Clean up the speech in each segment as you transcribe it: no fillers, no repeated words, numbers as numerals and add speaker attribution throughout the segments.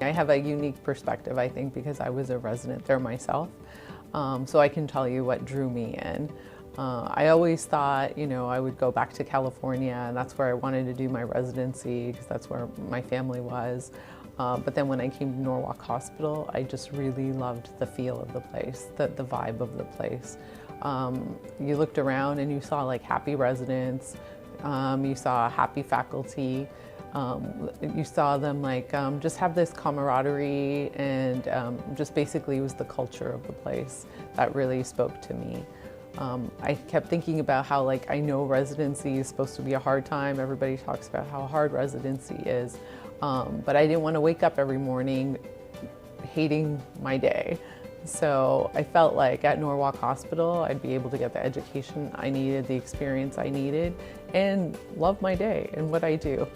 Speaker 1: I have a unique perspective, I think, because I was a resident there myself. So I can tell you what drew me in. I always thought, I would go back to California, and that's where I wanted to do my residency because that's where my family was. But then when I came to Norwalk Hospital, I just really loved the feel of the place, the vibe of the place. You looked around and you saw like happy residents, you saw happy faculty, you saw them like just have this camaraderie, and just basically it was the culture of the place that really spoke to me. I kept thinking about how I know residency is supposed to be a hard time. Everybody talks about how hard residency is, but I didn't want to wake up every morning hating my day. So I felt like at Norwalk Hospital, I'd be able to get the education I needed, the experience I needed, and love my day and what I do.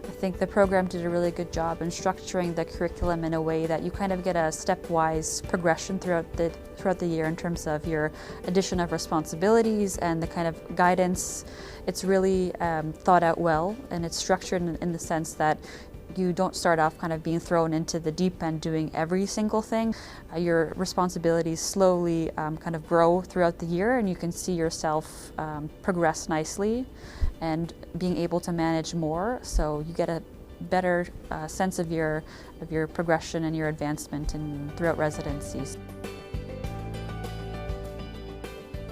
Speaker 2: I think the program did a really good job in structuring the curriculum in a way that you kind of get a stepwise progression throughout the year in terms of your addition of responsibilities and the kind of guidance. It's really thought out well, and it's structured in the sense that you don't start off kind of being thrown into the deep end doing every single thing. Your responsibilities slowly kind of grow throughout the year, and you can see yourself progress nicely and being able to manage more, so you get a better sense of your progression and your advancement throughout residencies.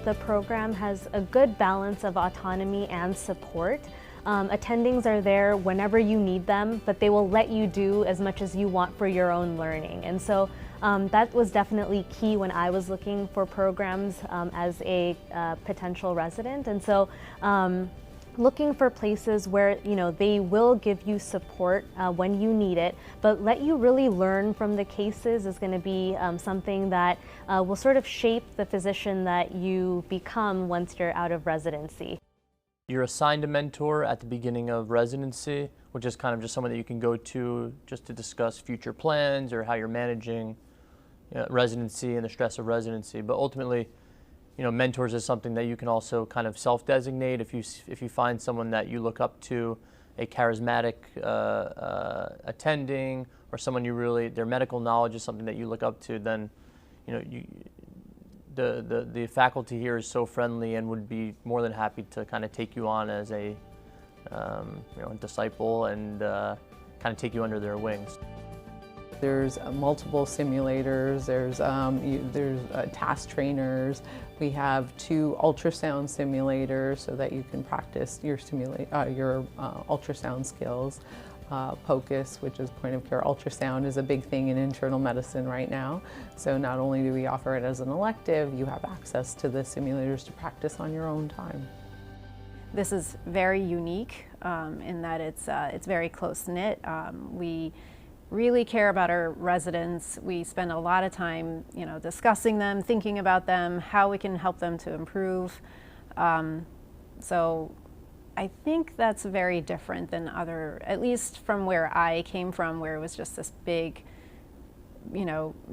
Speaker 3: The program has a good balance of autonomy and support. Attendings are there whenever you need them, but they will let you do as much as you want for your own learning. And so that was definitely key when I was looking for programs as a potential resident. And so looking for places where they will give you support when you need it, but let you really learn from the cases is going to be something that will sort of shape the physician that you become once you're out of residency.
Speaker 4: You're assigned a mentor at the beginning of residency, which is kind of just someone that you can go to just to discuss future plans or how you're managing residency and the stress of residency. But ultimately, mentors is something that you can also kind of self-designate. If you find someone that you look up to, a charismatic attending, or someone their medical knowledge is something that you look up to, then the faculty here is so friendly and would be more than happy to kind of take you on as a disciple and kind of take you under their wings.
Speaker 1: There's multiple simulators, there's task trainers. We have 2 ultrasound simulators so that you can practice your ultrasound skills. POCUS, which is point of care ultrasound, is a big thing in internal medicine right now. So not only do we offer it as an elective, you have access to the simulators to practice on your own time.
Speaker 5: This is very unique in that it's very close-knit. We really care about our residents. We spend a lot of time, discussing them, thinking about them, how we can help them to improve. So I think that's very different than at least from where I came from, where it was just this big,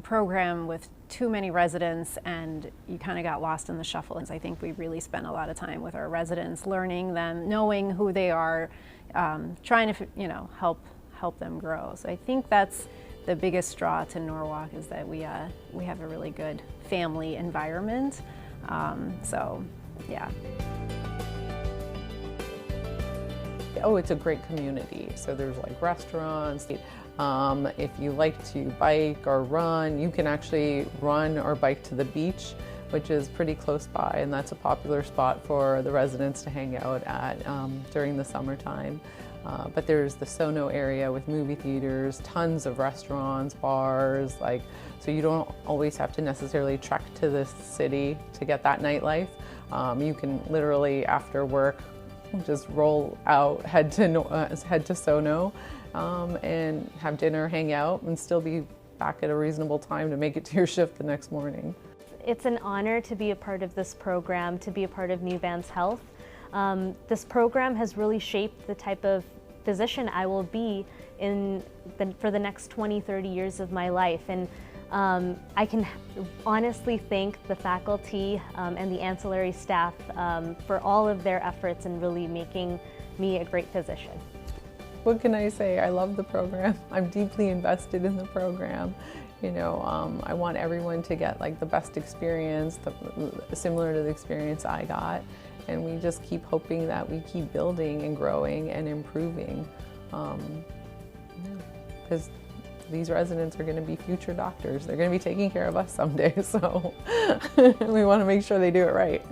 Speaker 5: program with too many residents, and you kind of got lost in the shuffle. And I think we really spent a lot of time with our residents, learning them, knowing who they are, trying to, help them grow. So I think that's the biggest draw to Norwalk, is that we have a really good family environment. So, yeah.
Speaker 1: Oh, it's a great community. So there's restaurants. If you like to bike or run, you can actually run or bike to the beach, which is pretty close by, and that's a popular spot for the residents to hang out at during the summertime. But there's the Sono area with movie theaters, tons of restaurants, bars, so you don't always have to necessarily trek to the city to get that nightlife. You can literally, after work, just roll out, head to Sono, and have dinner, hang out, and still be back at a reasonable time to make it to your shift the next morning.
Speaker 3: It's an honor to be a part of this program, to be a part of New Vance Health. This program has really shaped the type of physician I will be for the next 20, 30 years of my life. And I can honestly thank the faculty and the ancillary staff for all of their efforts in really making me a great physician.
Speaker 1: what can I say? I love the program. I'm deeply invested in the program. You know, I want everyone to get like the best experience, similar to the experience I got. And we just keep hoping that we keep building and growing and improving. Because these residents are going to be future doctors. They're going to be taking care of us someday, so we want to make sure they do it right.